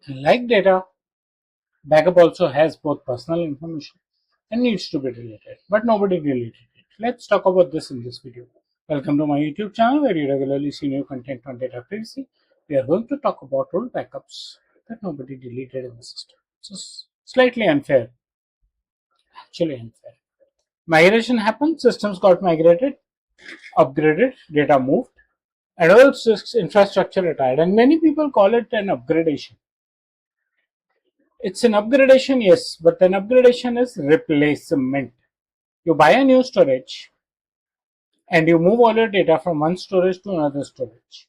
And like data, backup also has both personal information and needs to be deleted, but nobody deleted it. Let's talk about this in this video. Welcome to my YouTube channel where you regularly see new content on data privacy. We are going to talk about old backups that nobody deleted in the system. It's slightly unfair, actually unfair. Migration happened, systems got migrated, upgraded, data moved, and old infrastructure retired. And many people call it an upgradation. It's an upgradation, yes, but an upgradation is replacement. You buy a new storage and you move all your data from one storage to another storage.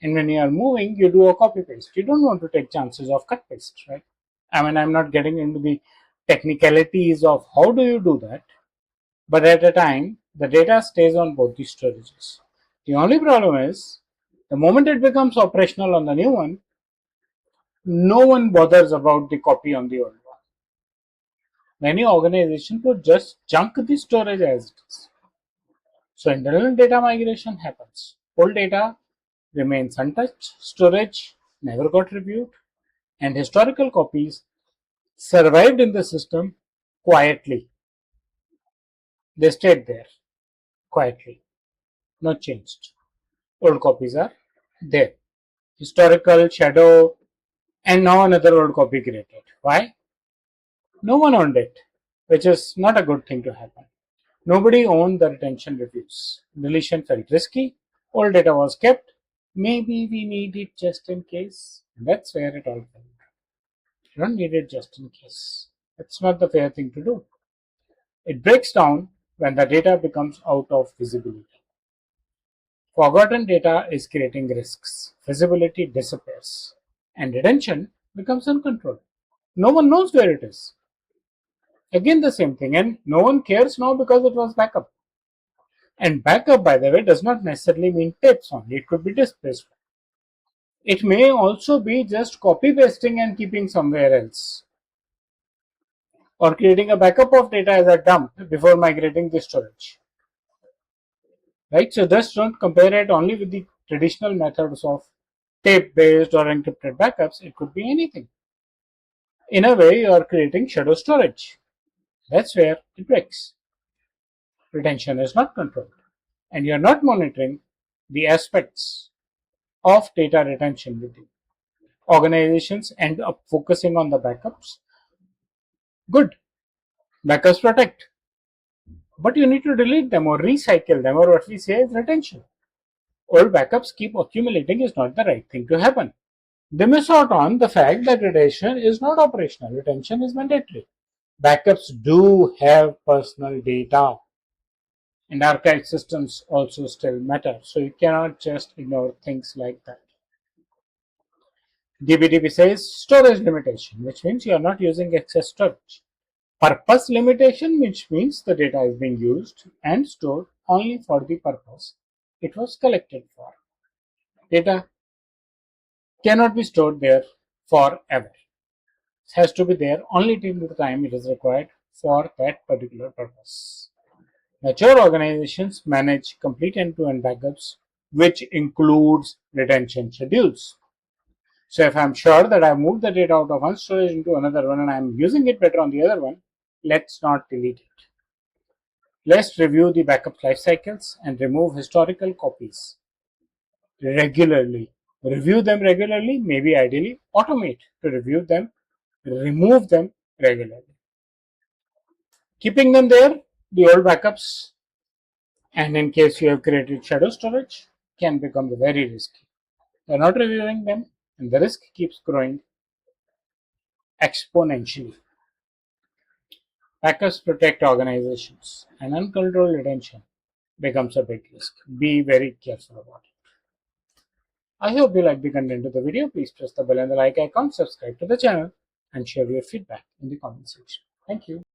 And when you are moving, you do a copy paste. You don't want to take chances of cut paste, right? I mean, I'm not getting into the technicalities of how do you do that, but at a time, the data stays on both the storages. The only problem is the moment it becomes operational on the new one, no one bothers about the copy on the old one. Many organizations would just junk the storage as it is. So internal data migration happens. Old data remains untouched, storage never got reviewed, and historical copies survived in the system quietly. They stayed there quietly, not changed. Old copies are there. Historical, shadow, and now another old copy created. Why? No one owned it, which is not a good thing to happen. Nobody owned the retention reviews. Deletion felt risky. Old data was kept. Maybe we need it just in case. That's where it all fell. You don't need it just in case. It's not the fair thing to do. It breaks down when the data becomes out of visibility. Forgotten data is creating risks. Visibility disappears. And retention becomes uncontrolled. No one knows where it is. Again, the same thing. And no one cares now because it was backup. And backup, by the way, does not necessarily mean tapes only. It could be displaced. It may also be just copy pasting and keeping somewhere else, or creating a backup of data as a dump before migrating the storage. Right? So just don't compare it only with the traditional methods of tape-based or encrypted backups. It could be anything. In a way, you are creating shadow storage. That's where it breaks. Retention is not controlled, and you are not monitoring the aspects of data retention with you. Organizations end up focusing on the backups. Good, backups protect, but you need to delete them or recycle them, or what we say is retention. Old backups keep accumulating is not the right thing to happen. They miss out on the fact that retention is not operational, retention is mandatory. Backups do have personal data, and archive systems also still matter, so you cannot just ignore things like that. DPDP says storage limitation, which means you are not using excess storage. Purpose limitation, which means the data is being used and stored only for the purpose it was collected for. Data cannot be stored there forever. It has to be there only till the time it is required for that particular purpose. Mature organizations manage complete end-to-end backups, which includes retention schedules. So if I'm sure that I've moved the data out of one storage into another one and I'm using it better on the other one, let's not delete it. Let's review the backup life cycles and remove historical copies regularly. Review them regularly, maybe ideally automate to review them, remove them regularly. Keeping them there, the old backups, and in case you have created shadow storage, can become very risky. You're not reviewing them, and the risk keeps growing exponentially. Backups protect organizations, and uncontrolled retention becomes a big risk. Be very careful about it. I hope you like the content of the video. Please press the bell and the like icon, subscribe to the channel, and share your feedback in the comment section. Thank you.